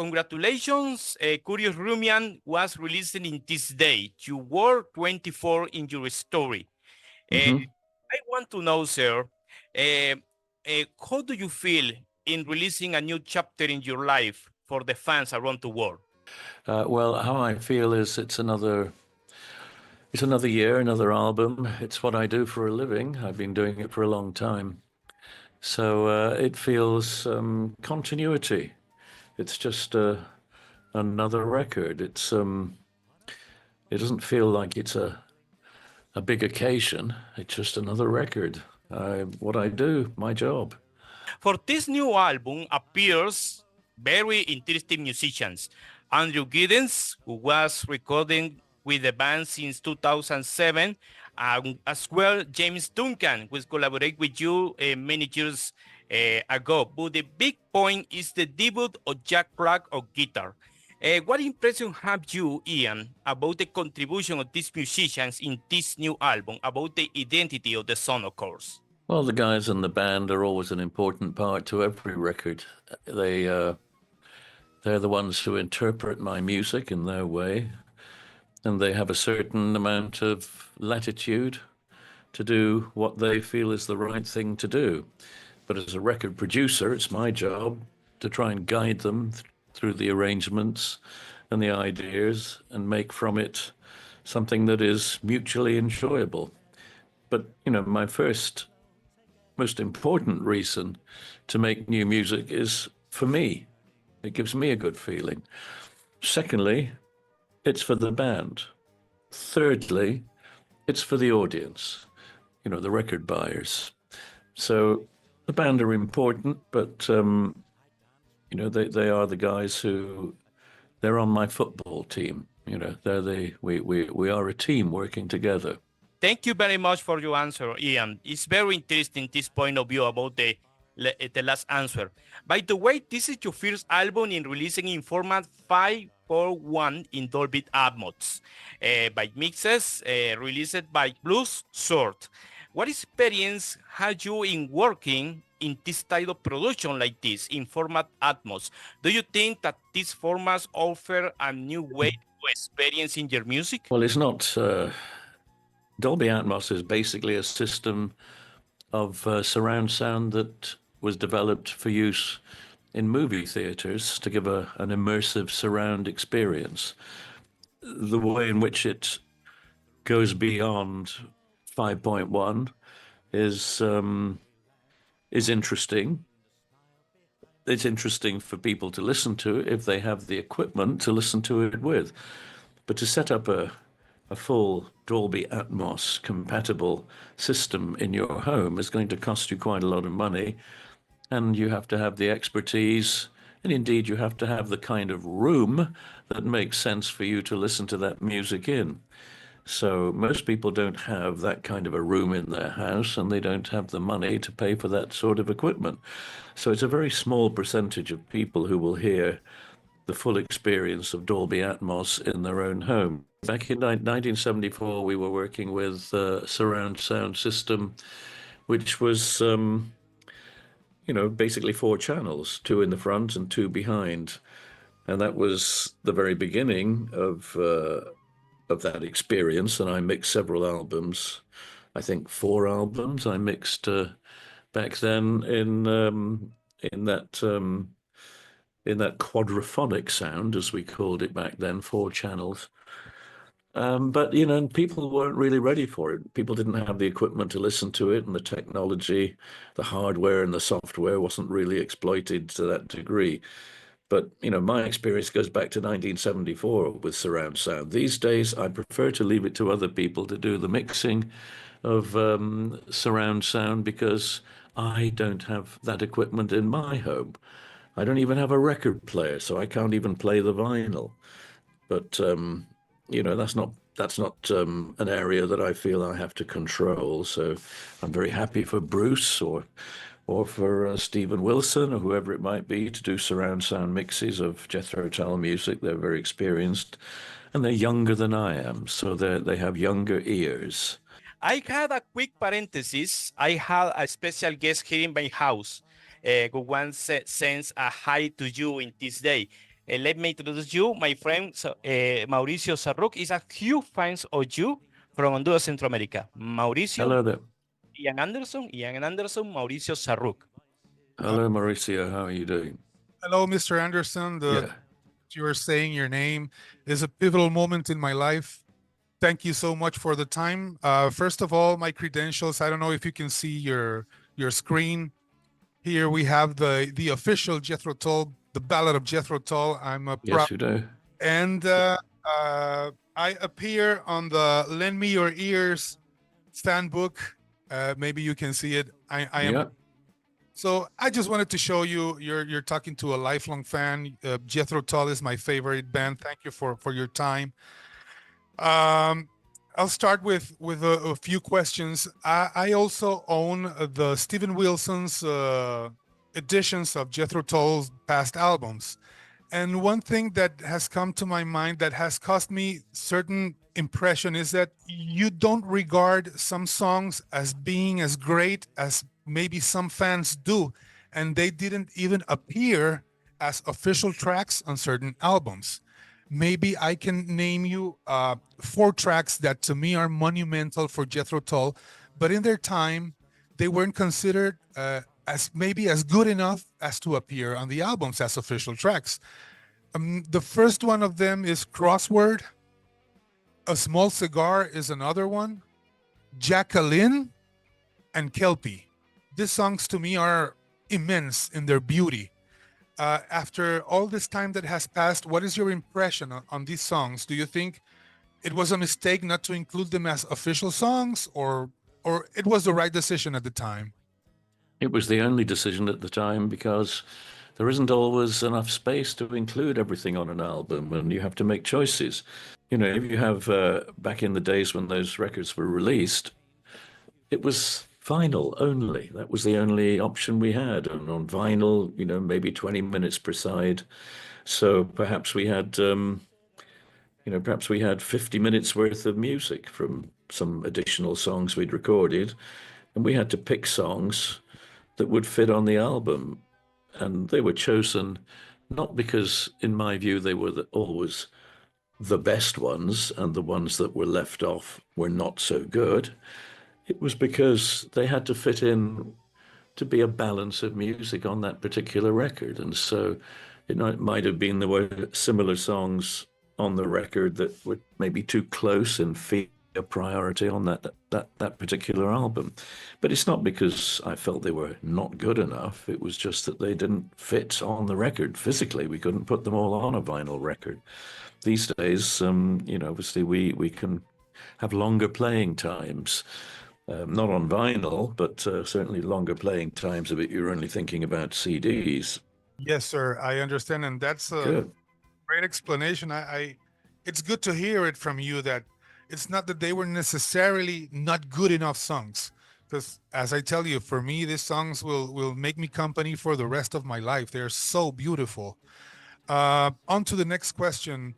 Congratulations, Curious Ruminant was released in this day. You were 24 in your story. I want to know, sir, how do you feel in releasing a new chapter in your life for the fans around the world? Well, how I feel is it's another year, another album. It's what I do for a living. I've been doing it for a long time. So it feels continuity. It's just another record. It doesn't feel like it's a big occasion. It's just another record. What I do, my job. For this new album appears very interesting musicians. Andrew Giddens, who was recording with the band since 2007, as well James Duncan, who has collaborated with you many years ago. But the big point is the debut of Jack Clark on guitar. What impression have you, Ian, about the contribution of these musicians in this new album, about the identity of the song, of course? Well, the guys in the band are always an important part to every record. They're the ones who interpret my music in their way, and they have a certain amount of latitude to do what they feel is the right thing to do. But as a record producer, it's my job to try and guide them through the arrangements and the ideas and make from it something that is mutually enjoyable. But, my first most important reason to make new music is for me. It gives me a good feeling. Secondly, it's for the band. Thirdly, it's for the audience, the record buyers. So the band are important, but, they are the guys they're on my football team. We are a team working together. Thank you very much for your answer, Ian. It's very interesting, this point of view about the last answer. By the way, this is your first album in releasing in format 5.1 in Dolby Atmos, by mixes released by Bruce Soord. What experience had you in working in this type of production like this, in format Atmos? Do you think that these formats offer a new way to experience in your music? Well, it's not... Dolby Atmos is basically a system of surround sound that was developed for use in movie theaters to give an immersive surround experience. The way in which it goes beyond 5.1 is interesting. It's interesting for people to listen to if they have the equipment to listen to it with. But to set up a full Dolby Atmos compatible system in your home is going to cost you quite a lot of money, and you have to have the expertise, and indeed you have to have the kind of room that makes sense for you to listen to that music in. So most people don't have that kind of a room in their house, and they don't have the money to pay for that sort of equipment. So it's a very small percentage of people who will hear the full experience of Dolby Atmos in their own home. Back in 1974, we were working with a surround sound system, which was, basically 4 channels, 2 in the front and 2 behind. And that was the very beginning of that experience. And I mixed several albums, I think 4 albums I mixed back then in that quadraphonic sound, as we called it back then, 4 channels. But, people weren't really ready for it. People didn't have the equipment to listen to it, and the technology, the hardware and the software wasn't really exploited to that degree. But, my experience goes back to 1974 with surround sound. These days, I prefer to leave it to other people to do the mixing of surround sound, because I don't have that equipment in my home. I don't even have a record player, so I can't even play the vinyl. But, that's not an area that I feel I have to control. So I'm very happy for Bruce or for Stephen Wilson or whoever it might be to do surround sound mixes of Jethro Tull music. They're very experienced, and they're younger than I am, so they have younger ears. I had a quick parenthesis. I had a special guest here in my house who once sends a hi to you in this day. Let me introduce you, my friend Mauricio Zarruk is a huge fan of you from Honduras, Central America. Mauricio. Hello there. Ian Anderson, Mauricio Zarruk. Hello, Mauricio. How are you doing? Hello, Mr. Anderson. You were saying your name is a pivotal moment in my life. Thank you so much for the time. First of all, my credentials. I don't know if you can see your screen. Here we have the official Jethro Tull, the Ballad of Jethro Tull. I'm a yes, you do. And I appear on the Lend Me Your Ears fan book. Maybe you can see it. I am. Yep. So I just wanted to show you, you're talking to a lifelong fan. Jethro Tull is my favorite band. Thank you for your time. I'll start with a few questions. I also own the Steven Wilson's editions of Jethro Tull's past albums. And one thing that has come to my mind that has caused me certain impression is that you don't regard some songs as being as great as maybe some fans do, and they didn't even appear as official tracks on certain albums. Maybe I can name you 4 tracks that to me are monumental for Jethro Tull, but in their time, they weren't considered as maybe as good enough as to appear on the albums as official tracks. The first one of them is Crossword. A Small Cigar is another one. Jacqueline and Kelpie. These songs to me are immense in their beauty. After all this time that has passed, what is your impression on these songs? Do you think it was a mistake not to include them as official songs, or it was the right decision at the time? It was the only decision at the time because there isn't always enough space to include everything on an album, and you have to make choices. You know, if you have, back in the days when those records were released, it was vinyl only. That was the only option we had. And on vinyl, you know, maybe 20 minutes per side. So perhaps we had, perhaps we had 50 minutes worth of music from some additional songs we'd recorded. And we had to pick songs that would fit on the album. And they were chosen not because, in my view, they were always the best ones and the ones that were left off were not so good. It was because they had to fit in to be a balance of music on that particular record. And so it might have been there were similar songs on the record that were maybe too close and feel a priority on that particular album. But it's not because I felt they were not good enough. It was just that they didn't fit on the record physically. We couldn't put them all on a vinyl record. These days, obviously we can have longer playing times. Not on vinyl, but certainly longer playing times of it. You're only thinking about CDs. Yes, sir. I understand. And that's a great explanation. It's good to hear it from you that it's not that they were necessarily not good enough songs. Because as I tell you, for me, these songs will make me company for the rest of my life. They're so beautiful. On to the next question.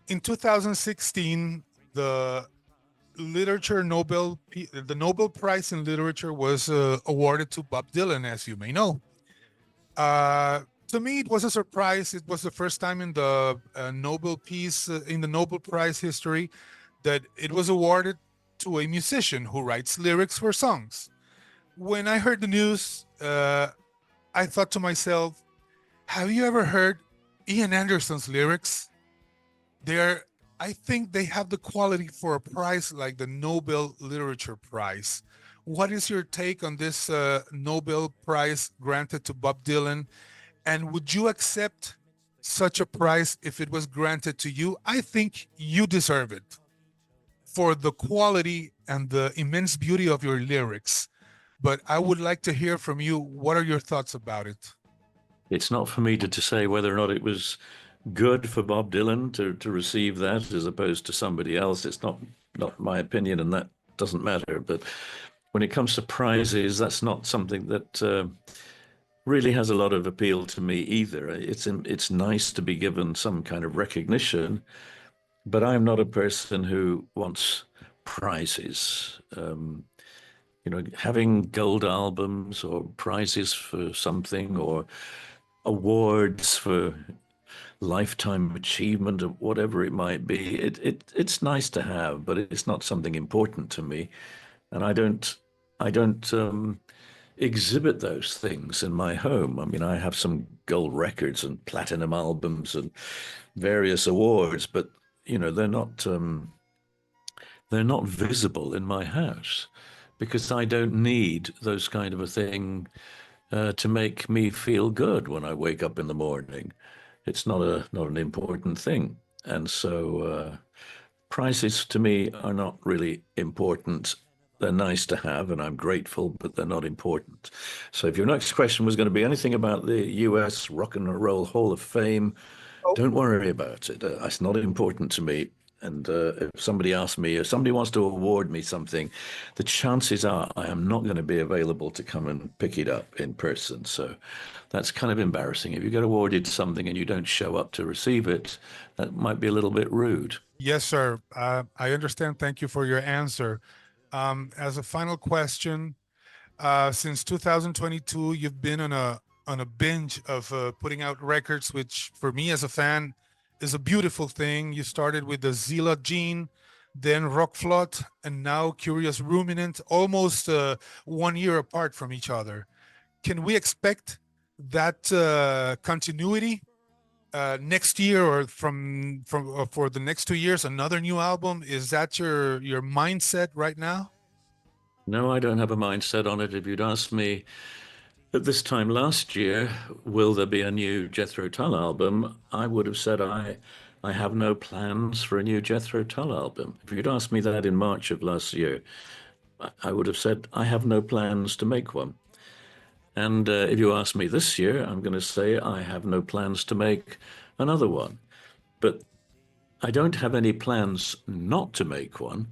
In 2016, the Nobel Prize in Literature was awarded to Bob Dylan, as you may know. To me, it was a surprise. It was the first time in the Nobel Prize history that it was awarded to a musician who writes lyrics for songs. When I heard the news, I thought to myself, have you ever heard Ian Anderson's lyrics? I think they have the quality for a prize like the Nobel Literature Prize. What is your take on this Nobel Prize granted to Bob Dylan? And would you accept such a prize if it was granted to you? I think you deserve it for the quality and the immense beauty of your lyrics. But I would like to hear from you. What are your thoughts about it? It's not for me to say whether or not it was good for Bob Dylan to receive that as opposed to somebody else. It's not my opinion, and that doesn't matter. But when it comes to prizes, that's not something that really has a lot of appeal to me either. It's nice to be given some kind of recognition, but I'm not a person who wants prizes. Having gold albums or prizes for something or awards for lifetime achievement of whatever it might be. It's nice to have, but it's not something important to me. And I don't exhibit those things in my home. I mean, I have some gold records and platinum albums and various awards, but they're not visible in my house because I don't need those kind of a thing to make me feel good when I wake up in the morning. It's not an important thing, and so prizes to me are not really important. They're nice to have, and I'm grateful, but they're not important. So if your next question was going to be anything about the U.S. Rock and Roll Hall of Fame, don't worry about it. It's not important to me. And if somebody asks me, if somebody wants to award me something, the chances are I am not going to be available to come and pick it up in person. So that's kind of embarrassing. If you get awarded something and you don't show up to receive it, that might be a little bit rude. Yes, sir. I understand. Thank you for your answer. As a final question, since 2022, you've been on a binge of putting out records, which for me as a fan is a beautiful thing. You started with the Zilla Gene, then Rock Float, and now Curious Ruminant, almost 1 year apart from each other. Can we expect that continuity next year, or from for the next 2 years, another new album? Is that your mindset right now? No, I don't have a mindset on it. If you'd asked me at this time last year, will there be a new Jethro Tull album? I would have said I have no plans for a new Jethro Tull album. If you'd asked me that in March of last year, I would have said I have no plans to make one. And if you ask me this year, I'm going to say I have no plans to make another one. But I don't have any plans not to make one.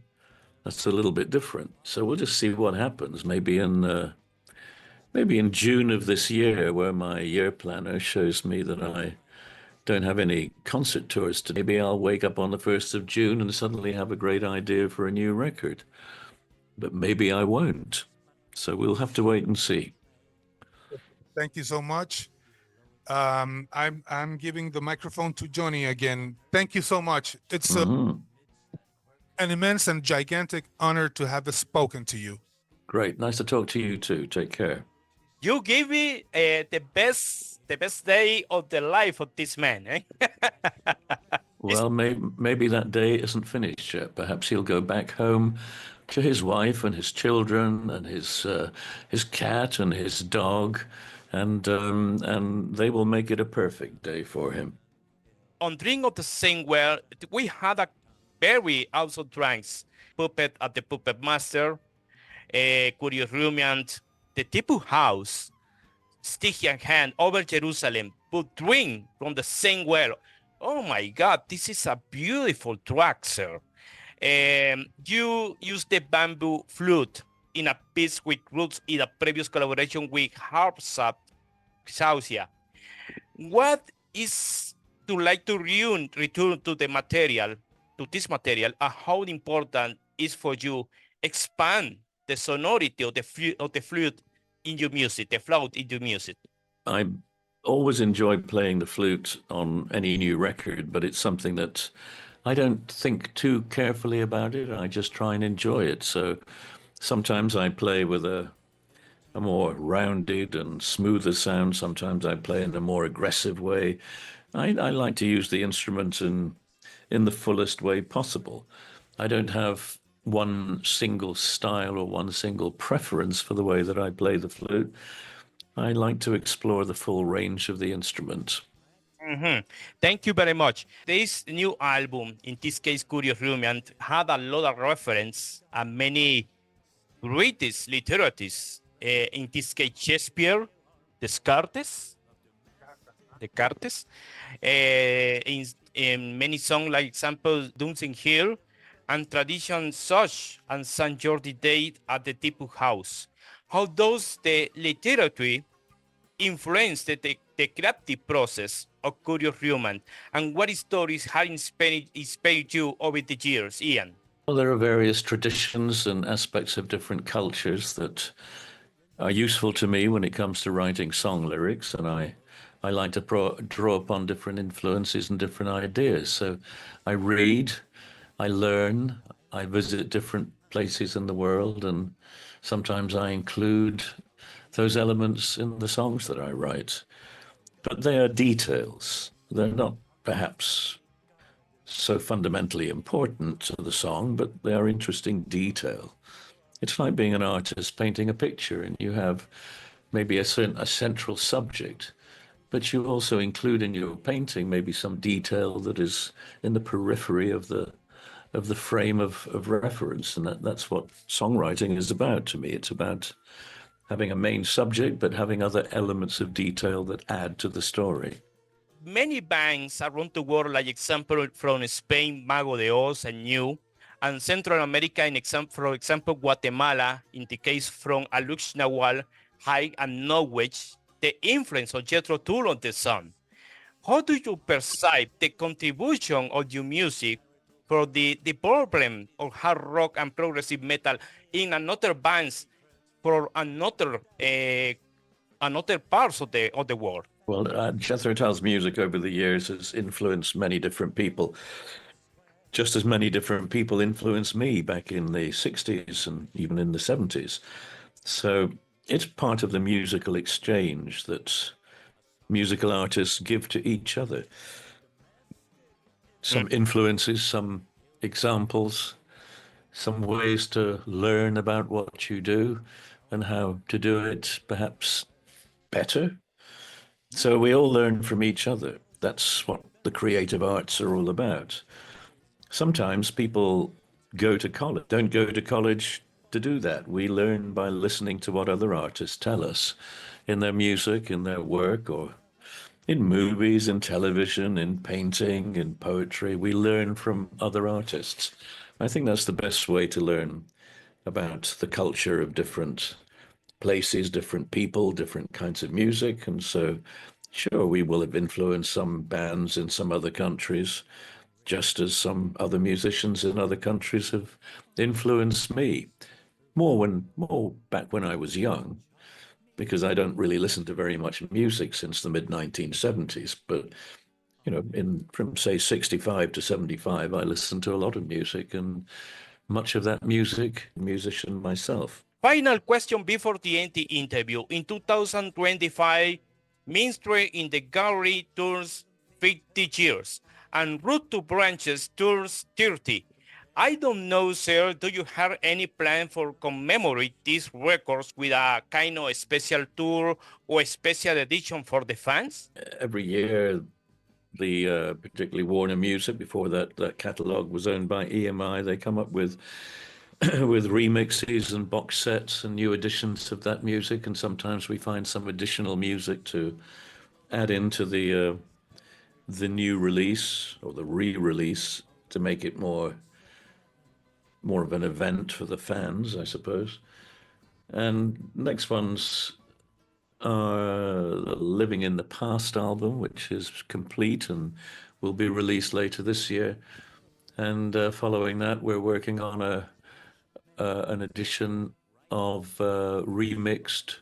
That's a little bit different. So we'll just see what happens. Maybe in June of this year, where my year planner shows me that I don't have any concert tours to, maybe I'll wake up on the 1st of June and suddenly have a great idea for a new record. But maybe I won't. So we'll have to wait and see. Thank you so much. I'm giving the microphone to Johonny again. Thank you so much. It's an immense and gigantic honor to have spoken to you. Great. Nice to talk to you too. Take care. You gave me the best day of the life of this man. Eh? Well, maybe that day isn't finished yet. Perhaps he'll go back home to his wife and his children and his cat and his dog, and they will make it a perfect day for him. On Drink of the Same Well, we had a very awesome tracks. Puppet at the Puppet Master, Curious Ruminant, the Tipu House, Stygian Hand, Over Jerusalem, but Drink from the Same Well. Oh my God, this is a beautiful track, sir. You use the bamboo flute in a piece with roots in a previous collaboration with Harpsat Sausia. What is to like to return to the material, to this material, and how important is for you expand the sonority of the flute in your music, the flute in your music? I always enjoy playing the flute on any new record, but it's something that I don't think too carefully about it. I just try and enjoy it. So sometimes I play with a more rounded and smoother sound. Sometimes I play in a more aggressive way. I like to use the instrument in the fullest way possible. I don't have one single style or one single preference for the way that I play the flute. I like to explore the full range of the instrument. Thank you very much. This new album, in this case, Curious Ruminant, had a lot of reference and many greatest literatures. In this case, Shakespeare, Descartes, in many songs, like example, Dunsink Hill, and tradition such and St. George's Day at the Tipu House. How does the literature influence the creative process of Curious Ruminant, and what stories have inspired you over the years, Ian? Well, there are various traditions and aspects of different cultures that are useful to me when it comes to writing song lyrics, and I I like to draw upon different influences and different ideas. So I read, I learn, I visit different places in the world, and sometimes I include those elements in the songs that I write. But they are details. They're not perhaps so fundamentally important to the song, but they are interesting detail. It's like being an artist painting a picture, and you have maybe a central subject, but you also include in your painting maybe some detail that is in the periphery of the frame of reference. And that's what songwriting is about to me. It's about having a main subject, but having other elements of detail that add to the story. Many bands around the world, like example from Spain, Mago de Oz and New, and Central America, for example, Guatemala, in the case from Alux Nahual, High and Norwich, the influence of Jethro Tull on the song. How do you perceive the contribution of your music for the problem of hard rock and progressive metal in another bands for another parts of the world? Well, Jethro Tull's music over the years has influenced many different people, just as many different people influenced me back in the 60s and even in the 70s. So it's part of the musical exchange that musical artists give to each other. Some influences, some examples, some ways to learn about what you do and how to do it perhaps better. So we all learn from each other. That's what the creative arts are all about. Sometimes people don't go to college to do that. We learn by listening to what other artists tell us in their music, in their work, or in movies, in television, in painting, in poetry. We learn from other artists. I think that's the best way to learn about the culture of different places, different people, different kinds of music. And so, sure, we will have influenced some bands in some other countries, just as some other musicians in other countries have influenced me. More back when I was young, because I don't really listen to very much music since the mid-1970s. But, from, say, 65 to 75, I listened to a lot of music, and much of that music, musician myself. Final question before the end the interview. In 2025, Minstrel in the Gallery turns 50 years, and Root to Branches turns 30. I don't know, sir, do you have any plan for commemorate these records with a kind of special tour or a special edition for the fans? Every year, the particularly Warner Music, before that catalog was owned by EMI, they come up with with remixes and box sets and new editions of that music, and sometimes we find some additional music to add into the new release or the re-release to make it more of an event for the fans, I suppose. And next ones are the Living in the Past album, which is complete and will be released later this year. And following that, we're working on an edition of remixed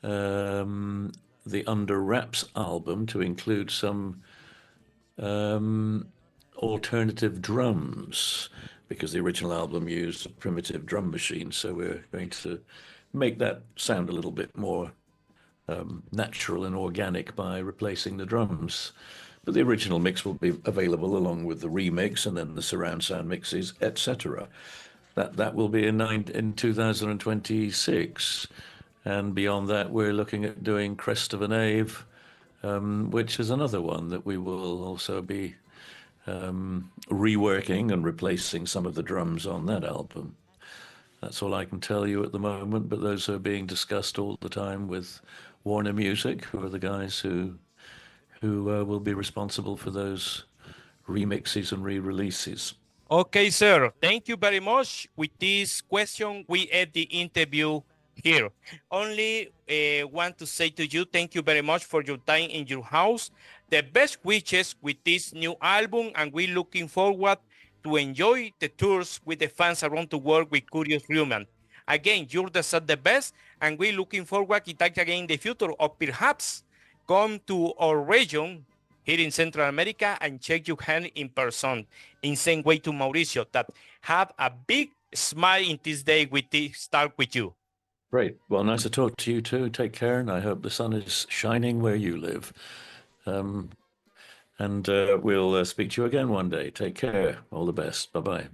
the Under Wraps album to include some alternative drums, because the original album used a primitive drum machine. So we're going to make that sound a little bit more natural and organic by replacing the drums. But the original mix will be available along with the remix and then the surround sound mixes, etc. That will be in 2026. And beyond that, we're looking at doing Crest of a Knave, which is another one that we will also be reworking and replacing some of the drums on that album. That's all I can tell you at the moment, but those are being discussed all the time with Warner Music, who are the guys who will be responsible for those remixes and re-releases. Okay, sir. Thank you very much. With this question, we end the interview here. Only want to say to you, thank you very much for your time in your house. The best wishes with this new album, and we're looking forward to enjoy the tours with the fans around the world with Curious Ruminant. Again, you're the best, and we're looking forward to talk again in the future, or perhaps come to our region here in Central America and shake your hand in person. In same way to Mauricio, that have a big smile in this day with this start with you. Great. Well, nice to talk to you too. Take care, and I hope the sun is shining where you live. And we'll speak to you again one day. Take care. All the best. Bye-bye.